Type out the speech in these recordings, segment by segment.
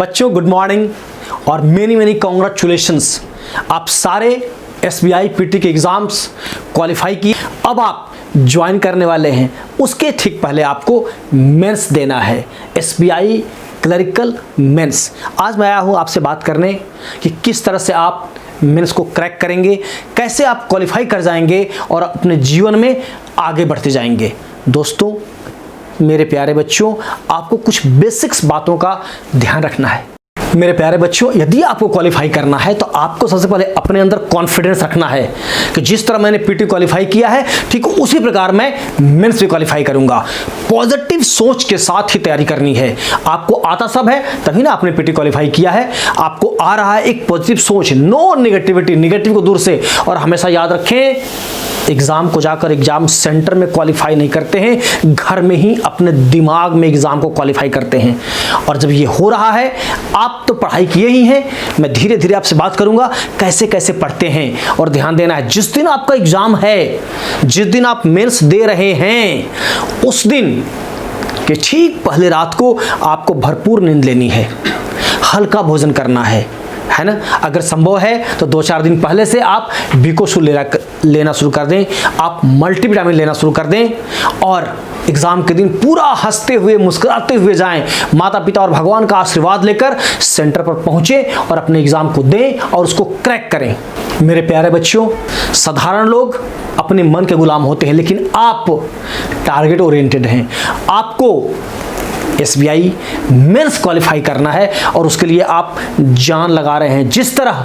बच्चों good morning और many congratulations. आप सारे SBI PT के एग्ज़ाम्स क्वालिफाई किए, अब आप ज्वाइन करने वाले हैं। उसके ठीक पहले आपको मेंस देना है, SBI क्लरिकल मेंस। आज मैं आया हूँ आपसे बात करने कि किस तरह से आप मेंस को क्रैक करेंगे, कैसे आप क्वालिफाई कर जाएंगे और अपने जीवन में आगे बढ़ते जाएंगे। दोस्तों मेरे प्यारे बच्चों, आपको कुछ बेसिक्स बातों का ध्यान रखना है। मेरे प्यारे बच्चों, यदि आपको क्वालिफाई करना है तो आपको सबसे पहले अपने अंदर कॉन्फिडेंस रखना है कि जिस तरह मैंने PT क्वालिफाई किया है ठीक उसी प्रकार मैं मेंस भी क्वालिफाई करूंगा। पॉजिटिव सोच के साथ ही तैयारी करनी है। आपको आता सब है तभी ना आपने PT क्वालिफाई किया है। आपको आ रहा है एक पॉजिटिव सोच, नो नेगेटिविटी, नेगेटिव को दूर से। और हमेशा याद रखें, एग्जाम को जाकर एग्जाम सेंटर में क्वालिफाई नहीं करते हैं, घर में ही अपने दिमाग में एग्जाम को क्वालिफाई करते हैं। और जब ये हो रहा है, आप तो पढ़ाई किए ही हैं, मैं धीरे धीरे आपसे बात करूंगा कैसे कैसे पढ़ते हैं। और ध्यान देना है, जिस दिन आपका एग्जाम है, जिस दिन आप मेंस दे रहे हैं, उस दिन के ठीक पहले रात को आपको भरपूर नींद लेनी है, हल्का भोजन करना है ना। अगर संभव है तो 2-4 दिन पहले से आप बीकोसू लेना शुरू कर दें, आप मल्टीविटामिन लेना शुरू कर दें और एग्जाम के दिन पूरा हंसते हुए मुस्कुराते हुए जाएं। माता पिता और भगवान का आशीर्वाद लेकर सेंटर पर पहुंचे और अपने एग्जाम को दें और उसको क्रैक करें। मेरे प्यारे बच्चों, साधारण लोग अपने मन के गुलाम होते हैं, लेकिन आप टारगेट ओरिएंटेड हैं। आपको SBI मेंस क्वालिफाई करना है और उसके लिए आप जान लगा रहे हैं। जिस तरह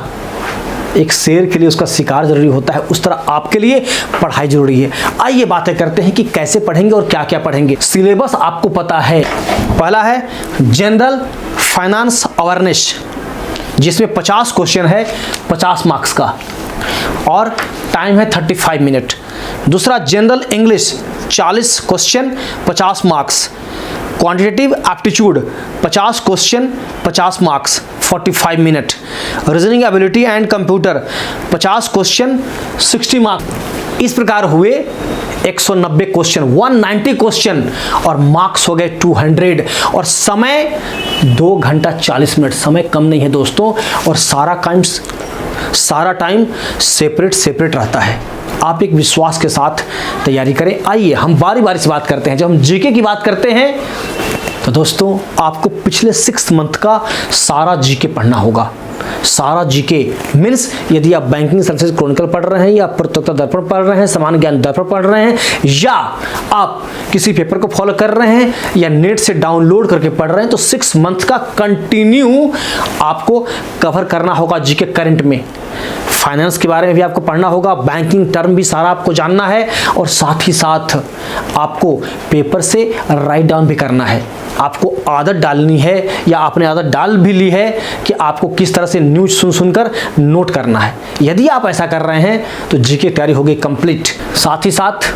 एक शेर के लिए उसका शिकार जरूरी होता है, उस तरह आपके लिए पढ़ाई जरूरी है। आइए बातें करते हैं कि कैसे पढ़ेंगे और क्या क्या पढ़ेंगे। सिलेबस आपको पता है। पहला है जनरल फाइनेंस अवेयरनेस, जिसमें 50 क्वेश्चन है, 50 मार्क्स का और टाइम है 35 मिनट। दूसरा general English 40 question 50 marks. Quantitative aptitude 50 question 50 marks 45 minute. Reasoning ability and computer 50 question 60 marks. इस प्रकार हुए 190 क्वेश्चन, 190 क्वेश्चन और मार्क्स हो गए 200 और समय 2 घंटा 40 मिनट। समय कम नहीं है दोस्तों, और सारा टाइम सेपरेट रहता है। आप एक विश्वास के साथ तैयारी करें। आइए हम बारी बारी से बात करते हैं। जब हम GK की बात करते हैं तो दोस्तों आपको पिछले 6 मंथ का सारा GK पढ़ना होगा। सारा GK मीन्स यदि आप बैंकिंग सर्विसेज क्रॉनिकल पढ़ रहे हैं, या प्रतियोगिता दर्पण पढ़ रहे हैं, सामान्य ज्ञान दर्पण पढ़ रहे हैं, या आप किसी पेपर को फॉलो कर रहे हैं या नेट से डाउनलोड करके पढ़ रहे हैं, तो 6 मंथ का कंटिन्यू आपको कवर करना होगा GK करंट में। फाइनेंस के बारे में भी आपको पढ़ना होगा, बैंकिंग टर्म भी सारा आपको जानना है, और साथ ही साथ आपको पेपर से राइट डाउन भी करना है। आपको आदत डालनी है, या आपने आदत डाल भी ली है कि आपको किस तरह से न्यूज सुनकर नोट करना है। यदि आप ऐसा कर रहे हैं तो GK तैयारी हो गई कंप्लीट। साथ ही साथ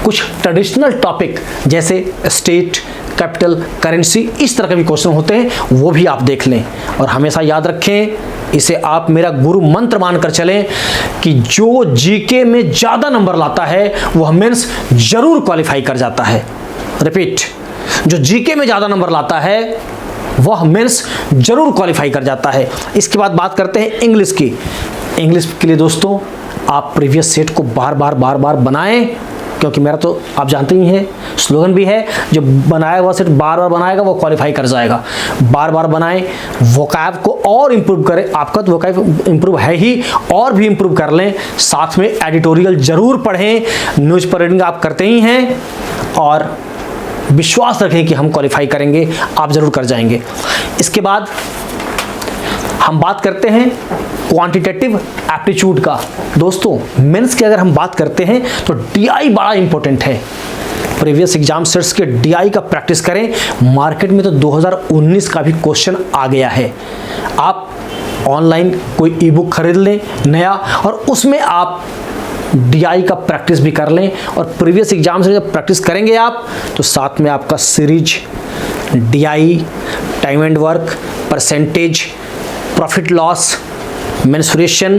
कुछ ट्रेडिशनल टॉपिक जैसे स्टेट, कैपिटल, करेंसी, इस तरह के भी क्वेश्चन होते हैं, वो भी आप देख लें। और हमेशा याद रखें, इसे आप मेरा गुरु मंत्र मानकर चलें कि जो GK में ज़्यादा नंबर लाता है वह मेंस जरूर क्वालिफाई कर जाता है। रिपीट, जो GK में ज़्यादा नंबर लाता है वह मेंस जरूर क्वालिफाई कर जाता है। इसके बाद बात करते हैं इंग्लिश की। इंग्लिश के लिए दोस्तों आप प्रीवियस सेट को बार बार बनाएं, क्योंकि मेरा तो आप जानते ही हैं स्लोगन भी है, जो बनाया हुआ सेट बार बार बनाएगा वो क्वालिफाई कर जाएगा। बार बार बनाएं, वोकैब को और इम्प्रूव करें। आपका तो वोकैब इम्प्रूव है ही, और भी इम्प्रूव कर लें। साथ में एडिटोरियल जरूर पढ़ें, न्यूज़ पर रीडिंग आप करते ही हैं, और विश्वास रखें कि हम क्वालिफाई करेंगे, आप जरूर कर जाएंगे। इसके बाद हम बात करते हैं क्वांटिटेटिव एप्टीट्यूड का। दोस्तों मेंस की अगर हम बात करते हैं तो DI बड़ा इंपॉर्टेंट है। प्रीवियस एग्जाम सेट्स के DI का प्रैक्टिस करें। मार्केट में तो 2019 का भी क्वेश्चन आ गया है। आप ऑनलाइन कोई ई-बुक खरीद लें नया, और उसमें आप DI का प्रैक्टिस भी कर लें। और प्रीवियस एग्जाम से जब प्रैक्टिस करेंगे आप, तो साथ में आपका series, DI, time and work, percentage, profit loss, mensuration,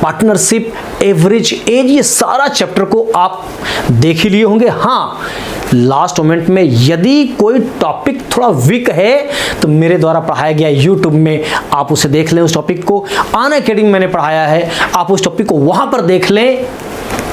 partnership, average age, ये सारा चैप्टर को आप देख ही लिए होंगे। हाँ, लास्ट मोमेंट में यदि कोई टॉपिक थोड़ा वीक है तो मेरे द्वारा पढ़ाया गया यूट्यूब में आप उसे देख लें। उस टॉपिक को अनअकैडमी मैंने पढ़ाया है, आप उस टॉपिक को वहां पर देख लें।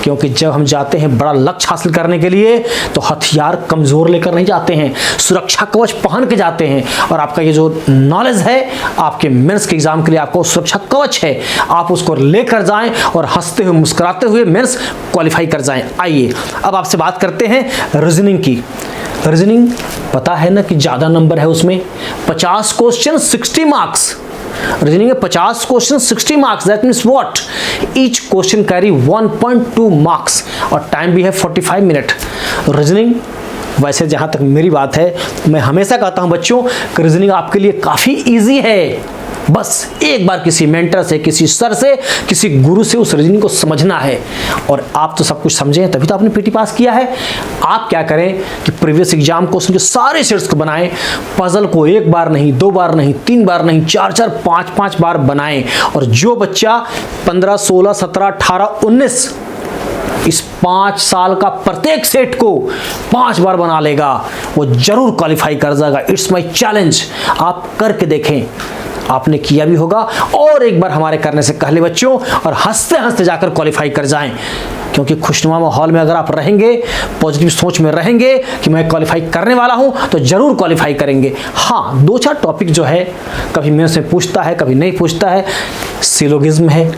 क्योंकि जब हम जाते हैं बड़ा लक्ष्य हासिल करने के लिए तो हथियार कमजोर लेकर नहीं जाते हैं, सुरक्षा कवच पहन के जाते हैं। और आपका ये जो नॉलेज है आपके मेंस के एग्जाम के लिए आपको सुरक्षा कवच है, आप उसको लेकर जाएं और हंसते हुए मुस्कुराते हुए मेंस क्वालिफाई कर जाएं। आइए अब आपसे बात करते हैं रीजनिंग की। रीजनिंग पता है ना कि ज़्यादा नंबर है उसमें, 50 क्वेश्चन 60 मार्क्स। रीजनिंग में 50 question 60 marks, that means what, each question carry 1.2 marks और टाइम भी है 45 मिनट। रीजनिंग वैसे जहाँ तक मेरी बात है, मैं हमेशा कहता हूँ बच्चों कि रीजनिंग आपके लिए काफ़ी ईजी है। बस एक बार किसी मेंटर से, किसी सर से, किसी गुरु से उस रीजनिंग को समझना है। और आप तो सब कुछ समझे हैं तभी तो आपने पीटी पास किया है। आप क्या करें कि प्रीवियस एग्जाम क्वेश्चन के सारे सेट्स को बनाएं, पजल को एक बार नहीं, 2 बार नहीं, 3 बार नहीं, 4-4, 5-5 बार बनाएं। और जो बच्चा 15, 16, 17, 18, 19 इस 5 साल का प्रत्येक सेट को 5 बार बना लेगा वो जरूर क्वालिफाई कर जाएगा। इट्स माय चैलेंज, आप करके देखें। आपने किया भी होगा और एक बार हमारे करने से पहले बच्चों, और हंसते हंसते जाकर क्वालिफाई कर जाएं। क्योंकि खुशनुमा माहौल में अगर आप रहेंगे, पॉजिटिव सोच में रहेंगे कि मैं क्वालिफाई करने वाला हूं, तो जरूर क्वालिफाई करेंगे। हाँ, 2-4 टॉपिक जो है कभी मेरे से पूछता है, कभी नहीं पूछता है, सिलोगिज्म है।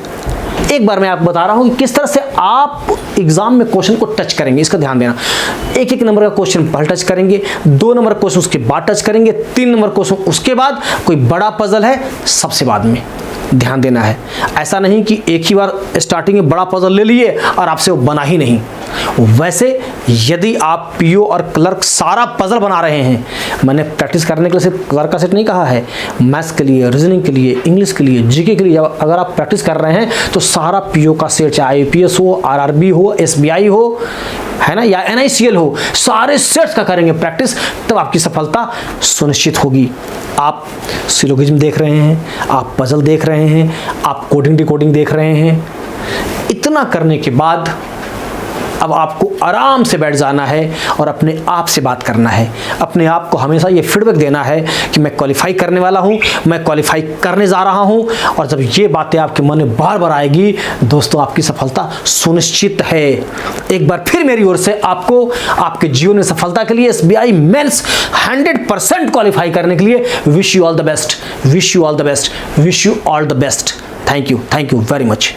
एक बार मैं आपको बता रहा हूं कि किस तरह से आप एग्जाम में क्वेश्चन को टच करेंगे, इसका ध्यान देना। 1-1 नंबर का क्वेश्चन पहले टच करेंगे, 2 नंबर क्वेश्चन उसके बाद टच करेंगे, 3 नंबर क्वेश्चन उसके बाद, कोई बड़ा पजल है सबसे बाद में। ध्यान देना है, ऐसा नहीं कि एक ही बार स्टार्टिंग में बड़ा पजल ले लिए और आपसे वो बना ही नहीं। वैसे यदि आप पीओ और क्लर्क सारा पजल बना रहे हैं, मैंने प्रैक्टिस करने के लिए सिर्फ क्लर्क का सेट नहीं कहा है, मैथ्स के लिए, रीजनिंग के लिए, इंग्लिश के लिए, जीके के लिए अगर आप प्रैक्टिस कर रहे हैं तो सारा पीओ का सेट, चाहे आईपीएस हो, आरआरबी हो, एसबीआई हो, है ना, या एनआईसीएल हो, सारे सेट्स का करेंगे प्रैक्टिस, तब आपकी सफलता सुनिश्चित होगी। आप सिलोगिज्म देख रहे हैं, आप पजल देख रहे हैं, आप कोडिंग डिकोडिंग देख रहे हैं। इतना करने के बाद अब आपको आराम से बैठ जाना है और अपने आप से बात करना है। अपने आप को हमेशा ये फीडबैक देना है कि मैं क्वालिफाई करने वाला हूँ, मैं क्वालिफाई करने जा रहा हूँ। और जब ये बातें आपके मन में बार बार आएगी दोस्तों, आपकी सफलता सुनिश्चित है। एक बार फिर मेरी ओर से आपको आपके जीवन में सफलता के लिए, एसबीआई मेंस 100% क्वालिफाई करने के लिए wish you all the best, wish you all the best, wish you all the best. Thank you very much.